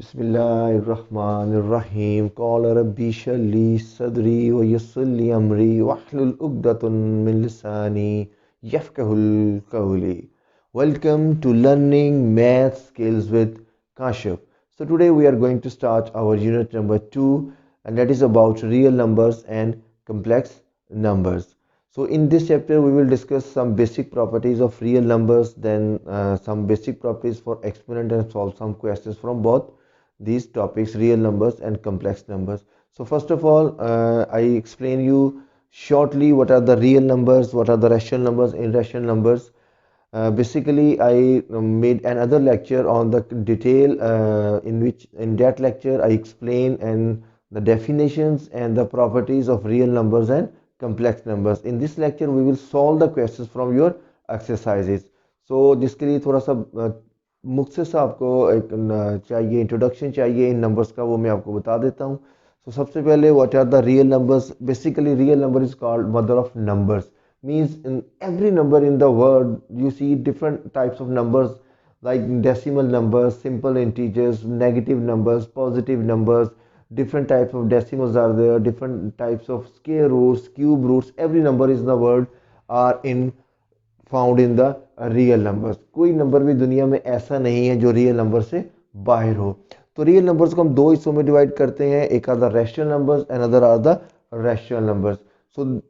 बिस्मिल्लाहिर्रहमानिर्रहीम क़ाल रब्बी इश्रह ली सदरी व यस्सिर ली अमरी वहलुल उक़दतन मिन लिसानी यफ़क़हुल क़ौली. Welcome to learning math skills with Kashif. So today we are going to start our unit number 2, and that is about real numbers and complex numbers. So in this chapter we will discuss some basic properties of real numbers, then some basic properties for exponent, and solve some questions from both these topics, real numbers and complex numbers. So first of all, I explain you shortly what are the real numbers, what are the rational numbers, irrational numbers. Basically, I made another lecture on the detail, in that lecture I explain and the definitions and the properties of real numbers and complex numbers. In this lecture we will solve the questions from your exercises. So जिसके लिए थोड़ा सा मुख्तर सा आपको एक चाहिए, introduction चाहिए इन numbers का, वो मैं आपको बता देता हूँ. So सबसे पहले what are the real numbers? Basically real number is called mother of numbers. Means in every number in the world you see different types of numbers like decimal numbers, simple integers, negative numbers, positive numbers. Different types of decimals are there, different types of square roots, cube roots. Every number in the world are in found in the real numbers. कोई number भी दुनिया में ऐसा नहीं है जो real number से बाहर हो. तो रियल नंबर्स को हम दो हिस्सों में डिवाइड करते हैं. एक are the rational numbers and other are the rational numbers. So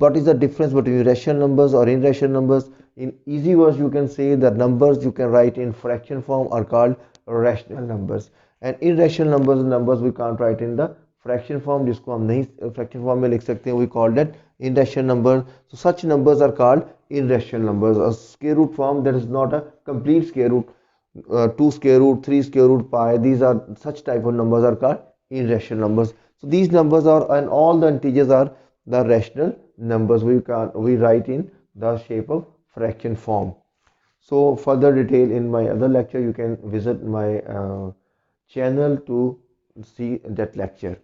what is the difference between rational numbers or irrational numbers? In easy words you can say the numbers you can write in fraction form are called rational numbers, and irrational numbers we can't write in the fraction form, जिसको हम नहीं fraction form में लिख सकते हैं, we call that irrational number. So such numbers are called irrational numbers. A square root form that is not a complete square root, 2 square root, 3 square root pi, these are such type of numbers are called irrational numbers. So these numbers are, and all the integers are the rational numbers. We write in the shape of fraction form. So further detail in my other lecture, you can visit my channel to see that lecture.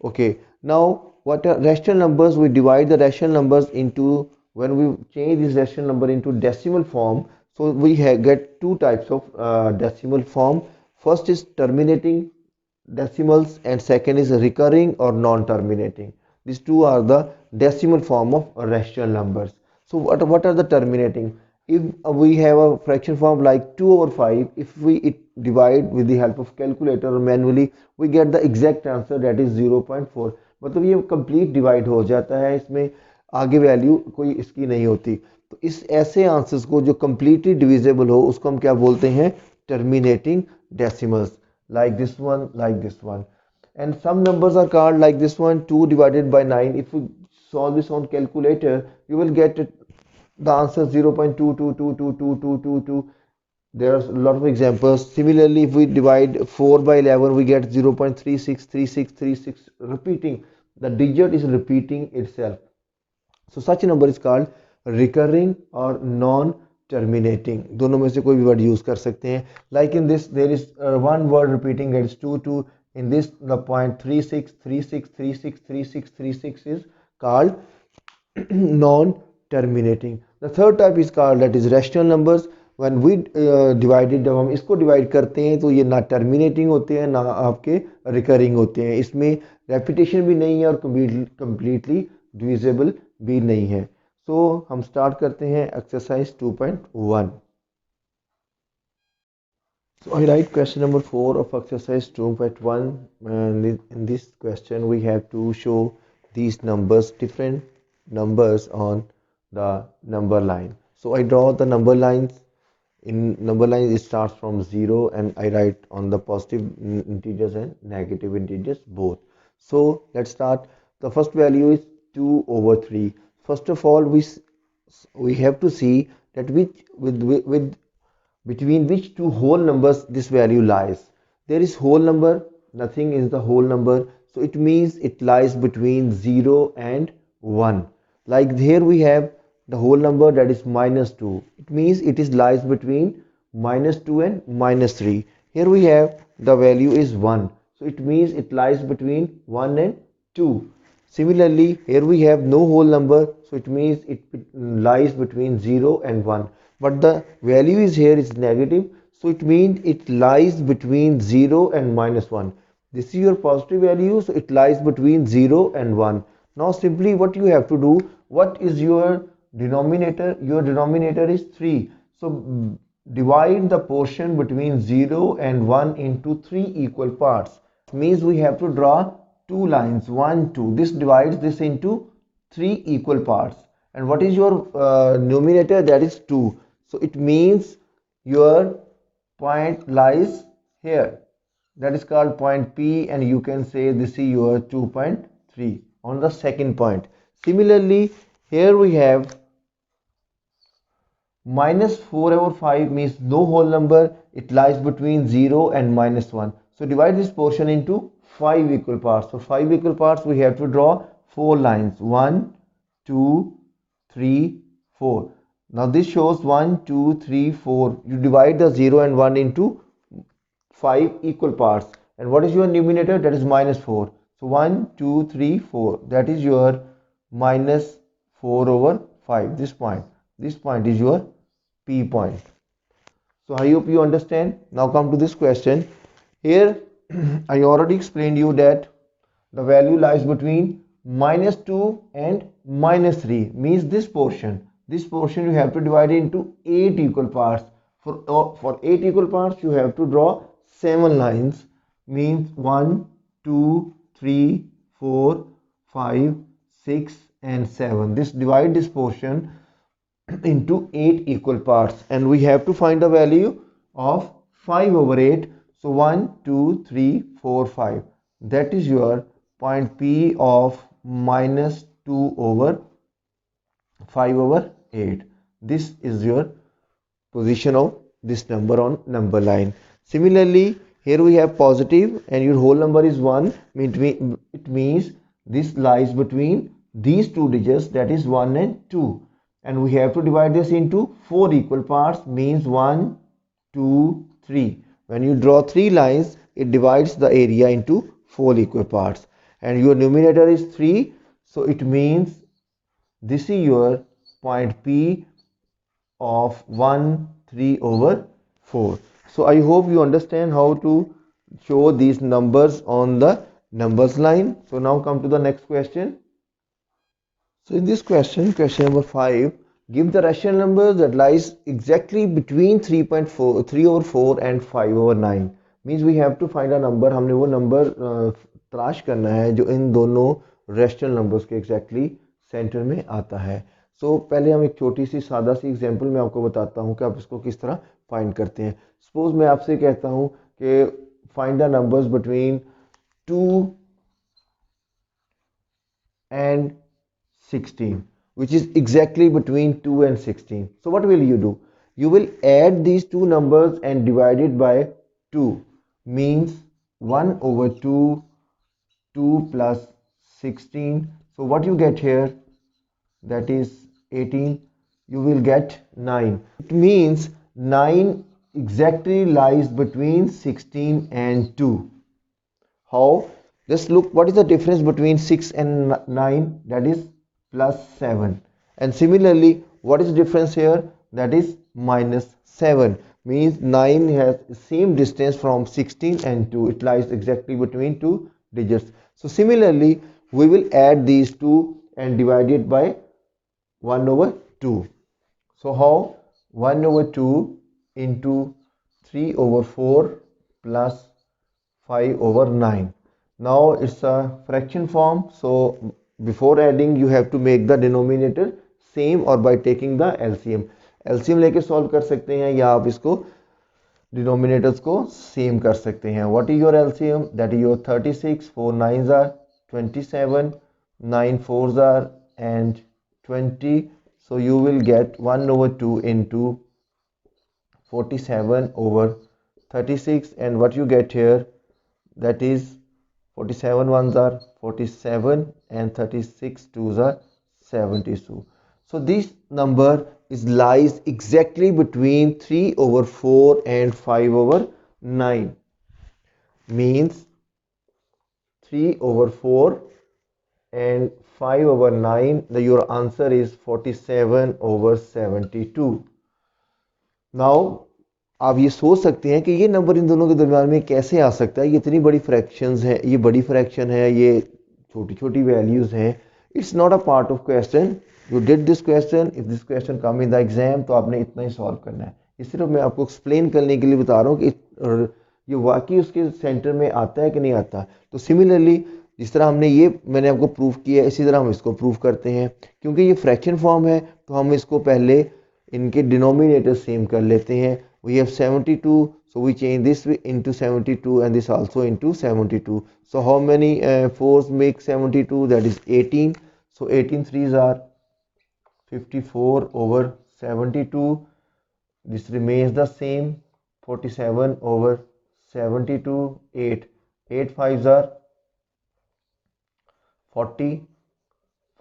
Okay, now what are rational numbers? We divide the rational numbers into, when we change this rational number into decimal form, so we get two types of decimal form. First is terminating decimals and second is recurring or non-terminating. These two are the decimal form of rational numbers. So what are the terminating? If we have a fraction form like 2/5, if we divide with the help of calculator or manually, we get the exact answer, that is 0.4. मतलब ये complete divide हो जाता है, इसमें आगे value कोई इसकी नहीं होती. तो इस ऐसे आंसर्स को जो completely divisible हो उसको हम क्या बोलते हैं? Terminating decimals, like this one, like this one. And some numbers are called like this one, 2 divided by 9. If we solve this on calculator, you will get the answer 0.22222222. There are a lot of examples. Similarly, if we divide 4 by 11, we get 0.363636, repeating. The digit is repeating itself. So such a number is called recurring or non-terminating. दोनों में से कोई भी word use कर सकते हैं. Like in this, there is one word repeating, that is 2. In this, the point 3636363636 is called non-terminating. The third type is called, that is rational numbers. When we divide it, जब हम इसको divide करते हैं तो ये ना terminating होते हैं ना आपके recurring होते हैं. इसमें repetition भी नहीं है और completely divisible भी नहीं है. So हम start करते हैं exercise 2.1. So I write question number 4 of exercise 2.1, and in this question we have to show these numbers, different numbers on the number line. So I draw the number lines. In number lines it starts from 0 and I write on the positive integers and negative integers both. So let's start. The first value is 2/3. First of all, we have to see that between which two whole numbers this value lies. There is whole number, nothing is the whole number, so it means it lies between 0 and 1. Like here we have the whole number, that is -2. It means it lies between -2 and -3. Here we have the value is 1, so it means it lies between 1 and 2. Similarly, here we have no whole number, so it means it lies between 0 and 1. But the value is here is negative, So it means it lies between 0 and -1. This is your positive value, so it lies between 0 and 1. Now simply what you have to do, what is your denominator? Your denominator is 3. So divide the portion between 0 and 1 into 3 equal parts. Means we have to draw two lines, 1, 2. This divides this into 3 equal parts. And what is your numerator? That is 2. So it means your point lies here. That is called point P, and you can say this is your 2.3 on the second point. Similarly, here we have -4/5 means no whole number. It lies between 0 and -1. So divide this portion into 5 equal parts. For 5 equal parts, we have to draw 4 lines. 1, 2, 3, 4. Now this shows 1, 2, 3, 4. You divide the 0 and 1 into 5 equal parts. And what is your numerator? That is -4. So 1, 2, 3, 4. That is your -4/5. This point is your P point. So I hope you understand. Now come to this question. Here I already explained you that the value lies between -2 and -3. Means this portion you have to divide into 8 equal parts. For 8 equal parts you have to draw 7 lines. Means 1, 2, 3, 4, 5, 6 and 7. Divide this portion into 8 equal parts, and we have to find the value of 5/8. So 1, 2, 3, 4, 5. That is your point P of -2/5/8. This is your position of this number on number line. Similarly, here we have positive and your whole number is 1. It means this lies between these two digits, that is 1 and 2. And we have to divide this into 4 equal parts. Means 1, 2, 3. When you draw 3 lines, it divides the area into 4 equal parts. And your numerator is 3. So it means this is your point P of 1, 3/4. So I hope you understand how to show these numbers on the numbers line. So now come to the next question. So in this question number 5, give the rational number that lies exactly between 3/4 and 5/9. Means we have to find a number. हमने वो number तलाश करना है जो इन दोनों rational numbers के exactly center में आता है. So पहले हम एक छोटी सी सादा सी एग्जांपल मैं आपको बताता हूँ कि आप इसको किस तरह फाइंड करते हैं. सपोज मैं आपसे कहता हूँ कि find the numbers between 2 and 16, which is exactly between 2 and 16. So what will you do? You will add these two numbers and divide it by 2. Means 1/2, 2 plus 16. So what you get here, that is 18. You will get 9. It means 9 exactly lies between 16 and 2. How? Just look, what is the difference between 6 and 9? That is +7. And similarly, what is the difference here? That is -7. Means 9 has same distance from 16 and 2. It lies exactly between two digits. So similarly, we will add these two and divide it by 1/2. So how? 1/2 into 3/4 plus 5/9. Now it's a fraction form. So before adding you have to make the denominator same or by taking the LCM. LCM लेके solve कर सकते हैं या आप इसको denominators को same कर सकते हैं. What is your LCM? That is your 36. 4 9s are 27, 9 4s are and 20. So you will get 1/2 into 47/36, and what you get here, that is 47 1s are 47 and 36 2s are 72. So this number lies exactly between 3/4 and 5/9. Means 3/4 and 5/9. Your answer is 47/72. Now आप ये सोच सकते हैं कि ये number in दोनों के दरम्यान में कैसे आ सकता है, ये इतनी बड़ी फ्रैक्शंस है, ये बड़ी फ्रैक्शन है, ये छोटी छोटी वैल्यूज़ हैं। It's not a part of question, you did this question, if this question come in the exam तो आपने इतना ही सॉल्व करना है। ये सिर्फ मैं आपको एक्सप्लेन करने के लिए बता रहा हूँ कि ये वाकई उसके सेंटर में आता है कि नहीं आता। तो सिमिलरली जिस तरह हमने ये मैंने आपको प्रूव किया है, इसी तरह हम इसको प्रूव करते हैं। क्योंकि ये फ्रैक्शन फॉर्म है तो हम इसको पहले इनके डिनोमिनेटर सेम कर लेते हैं। We have 72, so we change this into 72 and this also into 72. So how many 4s make 72? That is 18. So 18 3s are 54 over 72. This remains the same, 47 over 72. 8 5s are 40.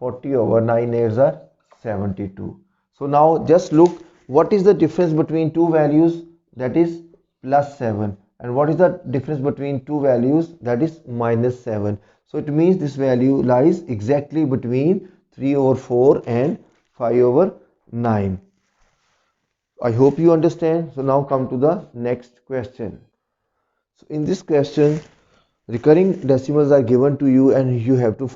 40 over 9 8s are 72. So now just look, what is the difference between two values? That is plus 7. And what is the difference between two values? That is minus 7. So it means this value lies exactly between 3 over 4 and 5 over 9. I hope you understand. So now come to the next question. So in this question, recurring decimals are given to you and you have to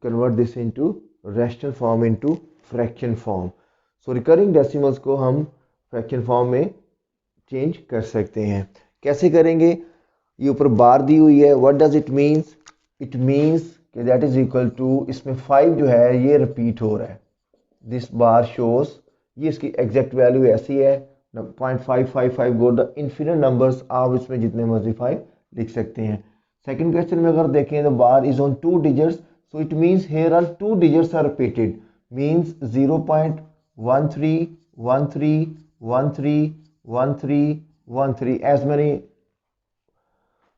convert this into rational form, into fraction form. So recurring decimals को हम fraction form में change कर सकते हैं। कैसे करेंगे? ये ऊपर बार दी हुई है। What does it means? It means कि that is equal to, इसमें 5 जो है ये repeat हो रहा है। This bar shows, ये इसकी exact value ऐसी है 0.555 go the infinite numbers, आप इसमें जितने मर्जी 5 लिख सकते हैं। सेकंड क्वेश्चन में अगर देखें तो bar is on 2 digits, so it means here are 2 digits are repeated, means 0.13 13 13 13 13, as many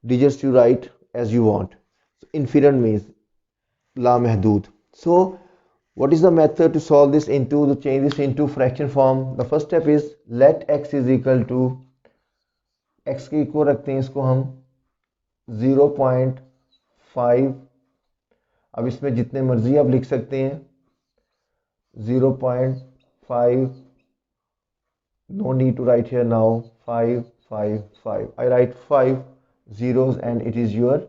digits you write as you want. So infinite means लामहदूद. So what is the method to solve this into, to change this into fraction form? The first step is let x is equal to, x के equal रखते हैं इसको हम 0.5, अब इसमें जितने मर्जी आप लिख सकते हैं 0.5, no need to write here now, 5 5 5, I write 5 zeros and it is your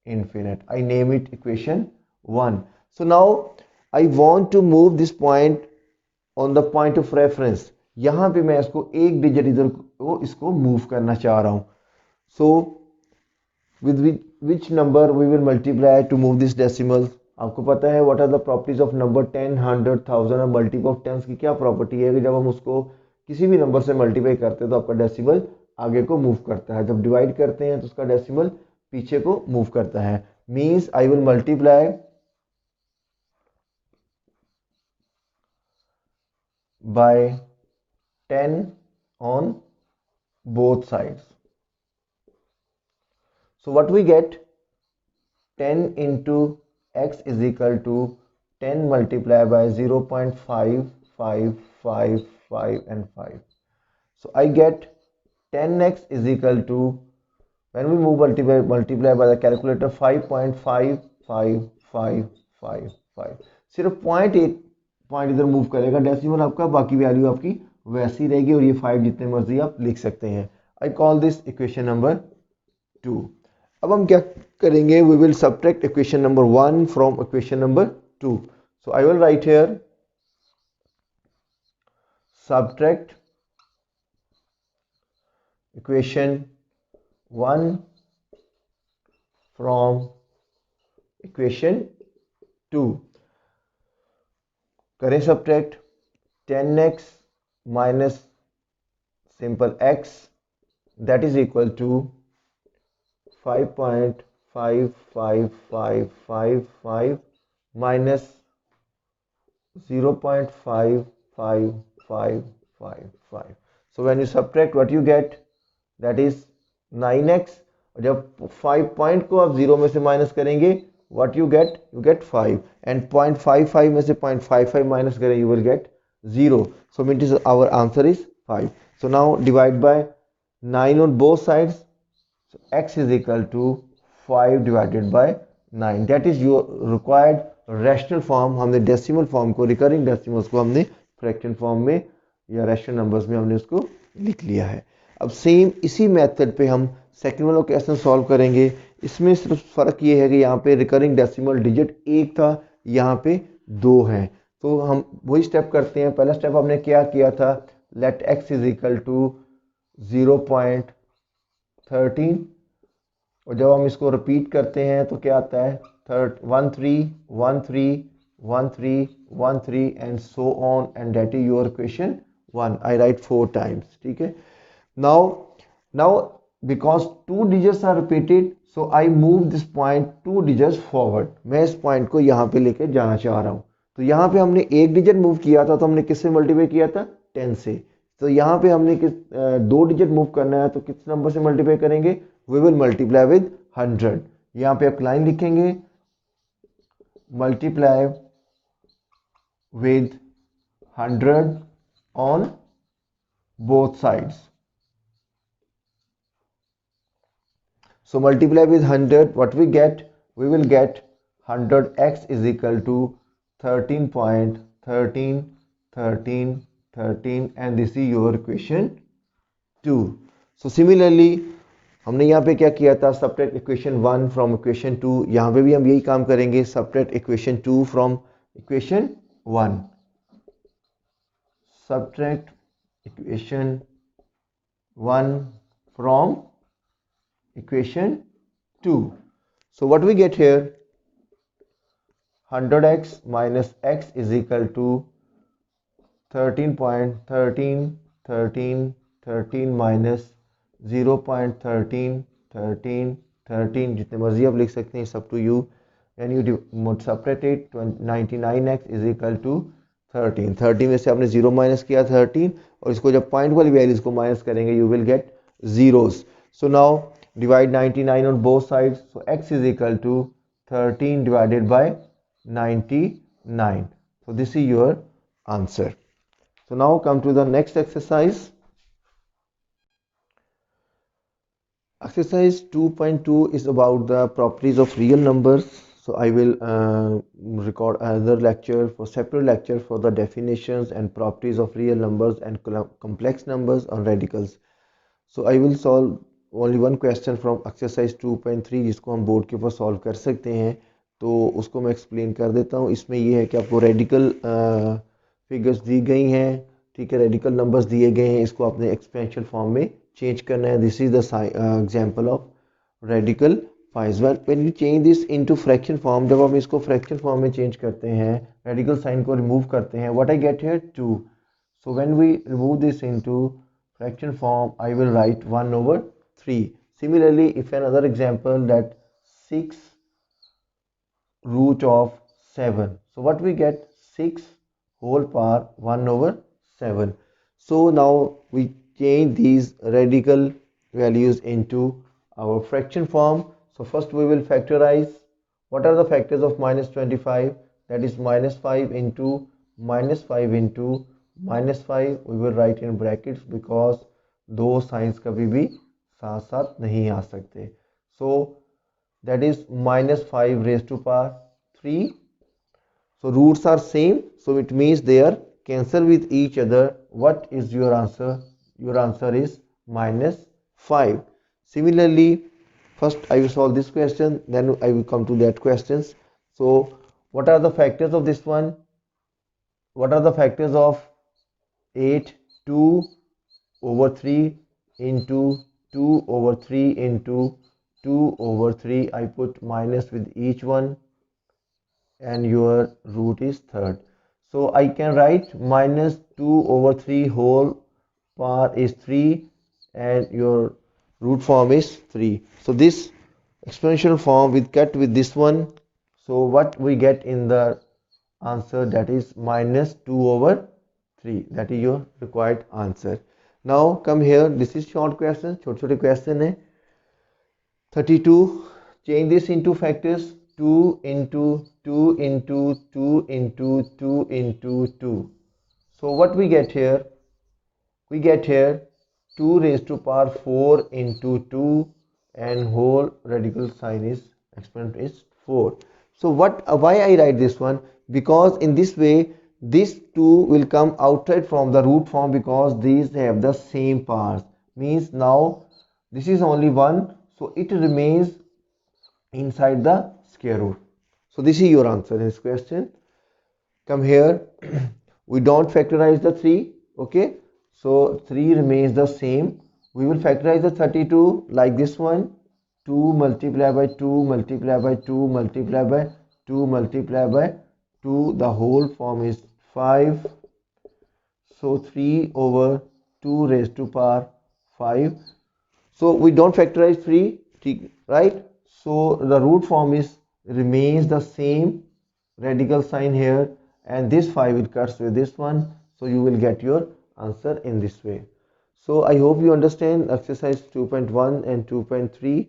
infinite. I name it equation 1. So now I want to move this point on the point of reference. यहाँ पे मैं इसको एक digit इधर को इसको move करना चाह रहा हूँ. So with which number we will multiply to move this decimal? आपको पता है what are the properties of number 10, 100, 1000 और multiple of tens की क्या प्रॉपर्टी है कि जब हम उसको किसी भी नंबर से मल्टीप्लाई करते हैं तो आपका डेसिमल आगे को मूव करता है, जब डिवाइड करते हैं तो उसका डेसिमल पीछे को मूव करता है. Means I will multiply by 10 on both sides. So what we get, 10 into x is equal to 10 multiplied by 0.5 5 5 5 and 5. So I get 10x is equal to, when we move multiply by the calculator, 5.5 5 5 5 5. सिर्फ 0.8 point इधर move करेगा decimal आपका, बाकी value आपकी वैसी रहेगी और ये 5 जितने मर्जी आप लिख सकते हैं. I call this equation number 2. अब हम क्या करेंगे, we will subtract equation number 1 from equation number 2. So I will write here subtract equation 1 from equation 2. करें subtract. 10x minus simple x that is equal to 5.55555 minus 0.55555. So when you subtract what you get, that is 9x. और जब 5 point को आप 0 में से minus करेंगे, what you get 5, and 0.55 में से 0.55 minus करें, you will get 0. So means our answer is 5. So now divide by 9 on both sides. So x is equal to 5 divided by 9. That is your required rational form. हमने decimal form को, recurring decimals को हमने fraction form में या rational numbers में हमने उसको लिख लिया है. अब सेम इसी मेथड पे हम सेकंड वाला क्वेश्चन सॉल्व करेंगे। इसमें सिर्फ फ़र्क ये है कि यहाँ पे रिकरिंग डेसिमल डिजिट एक था, यहाँ पे दो है। तो हम वही स्टेप करते हैं। पहला स्टेप हमने क्या किया था, let x is equal to 0.13, और जब हम इसको रिपीट करते हैं तो क्या आता है 13 13 13 13 and so on, and that is your equation 1। I right 4 times, ठीक है। Now because two digits are repeated, so I move this point 2 digits forward। मैं इस पॉइंट को यहाँ पे लेके जाना चाह रहा हूँ। तो यहाँ पे हमने एक डिजिट मूव किया था, तो हमने किससे मल्टीप्लाई किया था, 10 से। तो यहाँ पे हमने दो डिजिट मूव करना है, तो किस नंबर से मल्टीप्लाई करेंगे, वी विल मल्टीप्लाई विद 100। यहाँ पे आप लाइन लिखेंगे, multiply with 100 on both sides. So multiply with 100, what we get? We will get 100x is equal to 13.131313, and this is your equation 2. So similarly हमने यहाँ पे क्या किया था, subtract equation 1 from equation 2। यहाँ पे भी हम यही काम करेंगे, subtract equation 2 from equation 1। subtract equation 1 from equation 2. So what we get here, 100x minus x is equal to 13.131313 minus 0.131313, जितने मर्जी आप लिख सकते हैं, सब टू यू। And you separate it, 99x is equal to 13। 13 में से आपने 0 माइनस किया 13, और इसको जब पॉइंट वाली वैल्यूज को माइनस करेंगे you will get zeros. So now divide 99 on both sides, so x is equal to 13 divided by 99. So this is your answer. So now come to the next exercise. Exercise 2.2 is about the properties of real numbers. So I will record another lecture, for separate lecture, for the definitions and properties of real numbers and complex numbers on radicals. So I will solve only one question from exercise 2.3, जिसको हम board के ऊपर solve कर सकते हैं। तो उसको मैं एक्सप्लेन कर देता हूँ। इसमें ये है कि आपको रेडिकल फिगर्स दी गई हैं, ठीक है, रेडिकल नंबर्स दिए गए हैं, इसको आपने एक्सपेंशियल फॉर्म में चेंज करना है। This is the example of radical fives. When you change this into fraction form, जब हम इसको फ्रैक्शन फॉर्म में चेंज करते हैं, रेडिकल साइन को रिमूव करते हैं, what I get here 2। So when we remove this into fraction form, I will write 1/3। Similarly, if another example, that 6 root of 7. So what we get, 6 whole power 1/7. So now we change these radical values into our fraction form. So first we will factorize. What are the factors of -25? That is -5 into -5 into -5. We will write in brackets because दो science कभी भी साथ साथ नहीं आ सकते। So that is -5 raised to power 3. So roots are same, so it means they are cancel with each other. What is your answer? Your answer is -5. Similarly, first I will solve this question, then I will come to that questions. So what are the factors of this one? What are the factors of 8? 2/3 into 2/3 into 2/3. I put minus with each one, and your root is third. So I can write -2/3 whole power is 3, and your root form is 3. So this exponential form with cut with this one. So what we get in the answer, that is -2/3. That is your required answer. Now come here, this is short question, छोटे question है। 32, change this into factors, 2 into 2 into 2 into 2 into 2. So what we get here, 2 raised to power 4 into 2, and whole radical sign is exponent is 4. So why I write this one, because in this way this 2 will come outside from the root form, because these have the same powers. means now this is only 1, so it remains inside the square root. So this is your answer in this question. Come here. We don't factorize the 3. Okay, so 3 remains the same. We will factorize the 32 like this one. 2 multiplied by 2 multiplied by 2 multiplied by 2 multiplied by 2. The whole form is 5. So 3 over 2 raised to power 5. So we don't factorize 3, right? So the root form is remains the same, radical sign here, and this 5 will cuts with this one. So you will get your answer in this way. So I hope you understand exercise 2.1 and 2.3.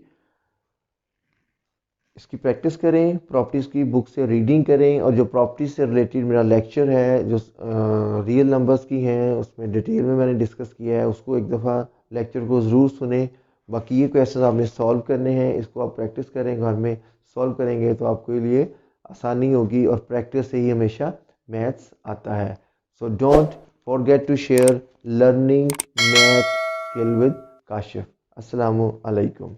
इसकी practice करें, properties की book से reading करें, और जो properties से related मेरा lecture है जो रियल नंबर्स की हैं उसमें डिटेल में मैंने डिस्कस किया है, उसको एक दफ़ा लेक्चर को ज़रूर सुने। बाकी ये क्वेश्चन आपने सॉल्व करने हैं, इसको आप प्रैक्टिस करें, घर में सॉल्व करेंगे तो आपके लिए आसानी होगी, और प्रैक्टिस से ही हमेशा मैथ्स आता है। So don't forget to share learning math skill with Kashif. अस्सलामु अलैकुम।